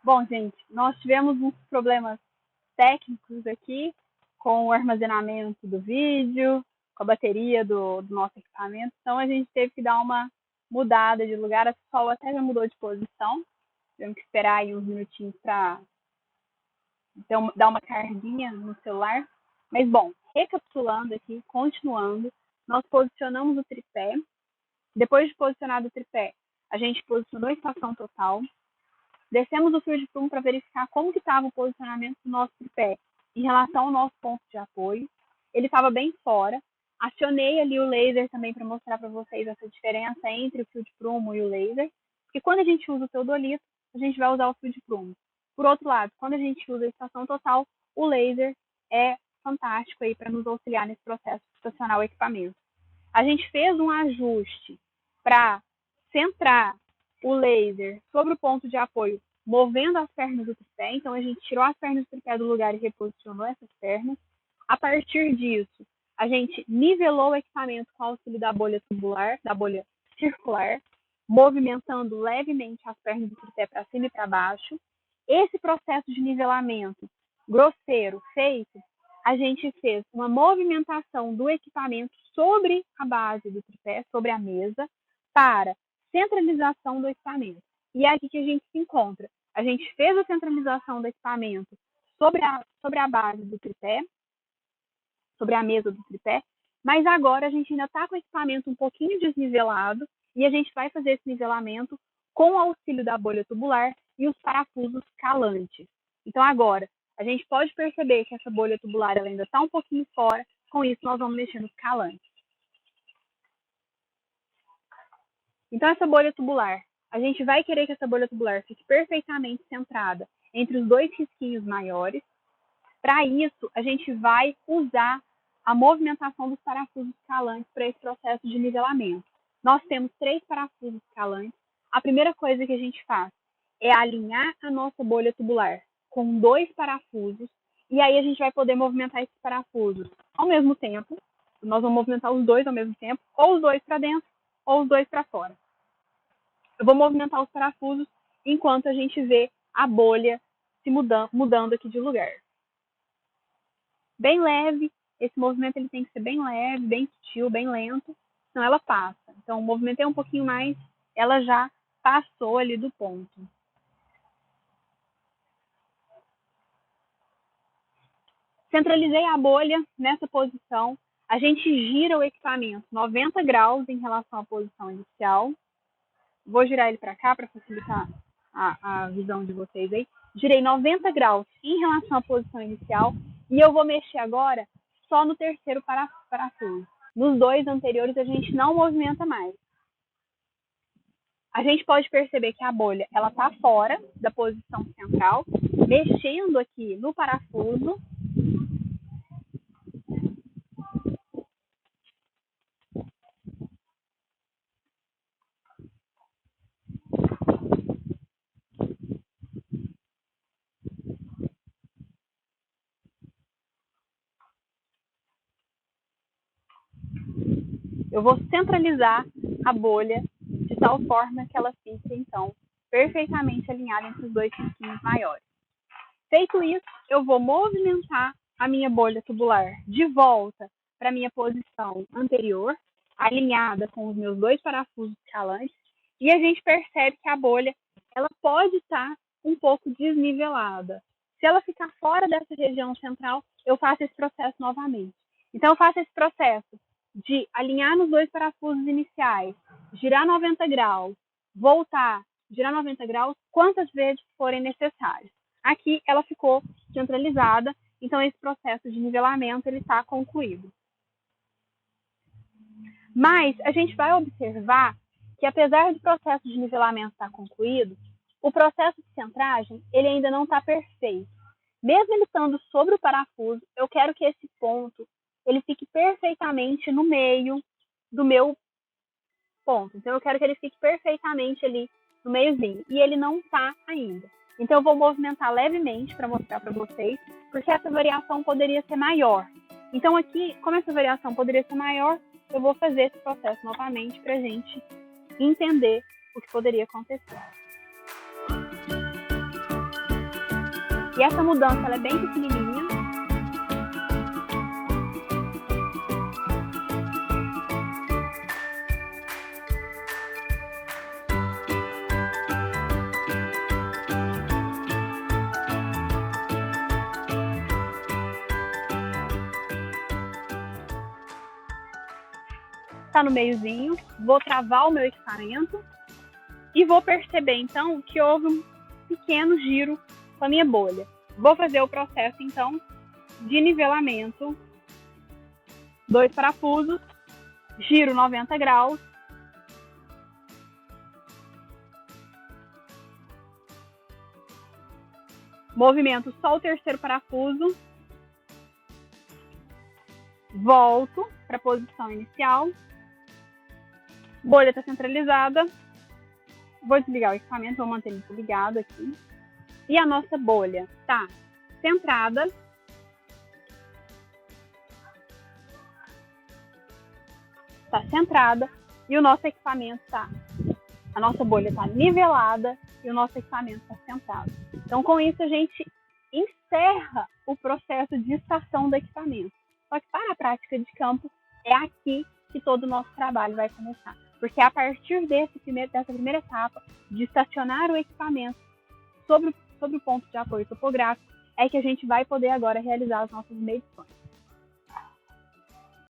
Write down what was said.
Bom, gente, nós tivemos uns problemas técnicos aqui com o armazenamento do vídeo, com a bateria do nosso equipamento, então a gente teve que dar uma mudada de lugar, a Sol até já mudou de posição, tivemos que esperar aí uns minutinhos para dar uma carguinha no celular. Mas, bom, recapitulando aqui, continuando, nós posicionamos o tripé. Depois de posicionado o tripé, a gente posicionou a estação total. Descemos o fio de prumo para verificar como que estava o posicionamento do nosso tripé em relação ao nosso ponto de apoio. Ele estava bem fora. Acionei ali o laser também para mostrar para vocês essa diferença entre o fio de prumo e o laser. Porque quando a gente usa o teodolito, a gente vai usar o fio de prumo. Por outro lado, quando a gente usa a estação total, o laser é fantástico aí para nos auxiliar nesse processo de estacionar o equipamento. A gente fez um ajuste para centrar o laser sobre o ponto de apoio, movendo as pernas do tripé. Então, a gente tirou as pernas do tripé do lugar e reposicionou essas pernas. A partir disso, a gente nivelou o equipamento com o auxílio da bolha tubular, da bolha circular, movimentando levemente as pernas do tripé para cima e para baixo. Esse processo de nivelamento grosseiro feito, a gente fez uma movimentação do equipamento sobre a base do tripé, sobre a mesa, para centralização do equipamento. E é aqui que a gente se encontra. A gente fez a centralização do equipamento sobre a base do tripé, sobre a mesa do tripé, mas agora a gente ainda está com o equipamento um pouquinho desnivelado e a gente vai fazer esse nivelamento com o auxílio da bolha tubular e os parafusos calantes. Então agora, a gente pode perceber que essa bolha tubular ela ainda está um pouquinho fora, com isso nós vamos mexer nos calantes. Então essa bolha tubular, a gente vai querer que essa bolha tubular fique perfeitamente centrada entre os dois risquinhos maiores. Para isso, a gente vai usar a movimentação dos parafusos calantes para esse processo de nivelamento. Nós temos 3 parafusos calantes. A primeira coisa que a gente faz é alinhar a nossa bolha tubular com 2 parafusos, e aí a gente vai poder movimentar esses parafusos ao mesmo tempo. Nós vamos movimentar os 2 ao mesmo tempo, ou os 2 para dentro, ou os 2 para fora. Eu vou movimentar os parafusos enquanto a gente vê a bolha se mudando aqui de lugar. Bem leve, esse movimento ele tem que ser bem leve, bem sutil, bem lento, senão ela passa. Então, movimentei um pouquinho mais, ela já passou ali do ponto. Centralizei a bolha nessa posição. A gente gira o equipamento 90 graus em relação à posição inicial. Vou girar ele para cá para facilitar a visão de vocês aí. Girei 90 graus em relação à posição inicial e eu vou mexer agora só no terceiro parafuso. Nos 2 anteriores a gente não movimenta mais. A gente pode perceber que a bolha ela está fora da posição central, mexendo aqui no parafuso. Eu vou centralizar a bolha de tal forma que ela fique, então, perfeitamente alinhada entre os 2 risquinhos maiores. Feito isso, eu vou movimentar a minha bolha tubular de volta para a minha posição anterior, alinhada com os meus 2 parafusos calantes, e a gente percebe que a bolha ela pode estar um pouco desnivelada. Se ela ficar fora dessa região central, eu faço esse processo novamente. Então, eu faço esse processo de alinhar nos 2 parafusos iniciais, girar 90 graus, voltar, girar 90 graus, quantas vezes forem necessárias. Aqui ela ficou centralizada, então esse processo de nivelamento ele está concluído. Mas a gente vai observar que apesar do processo de nivelamento estar concluído, o processo de centragem ele ainda não está perfeito. Mesmo ele estando sobre o parafuso, eu quero que esse ponto ele fique perfeitamente no meio do meu ponto. Então, eu quero que ele fique perfeitamente ali no meiozinho. E ele não está ainda. Então, eu vou movimentar levemente para mostrar para vocês, porque essa variação poderia ser maior. Então, aqui, como essa variação poderia ser maior, eu vou fazer esse processo novamente para a gente entender o que poderia acontecer. E essa mudança ela é bem pequenininha. Está no meiozinho, vou travar o meu equipamento e vou perceber então que houve um pequeno giro com a minha bolha. Vou fazer o processo então de nivelamento, 2 parafusos, giro 90 graus, movimento só o terceiro parafuso, volto para a posição inicial, bolha está centralizada, vou desligar o equipamento, vou manter ele ligado aqui, e a nossa bolha está centrada, e o nosso equipamento a nossa bolha está nivelada e o nosso equipamento está centrado. Então, com isso, a gente encerra o processo de estação do equipamento. Só que para a prática de campo, é aqui que todo o nosso trabalho vai começar. Porque é a partir dessa primeira etapa de estacionar o equipamento sobre o ponto de apoio topográfico, é que a gente vai poder agora realizar as nossas medições.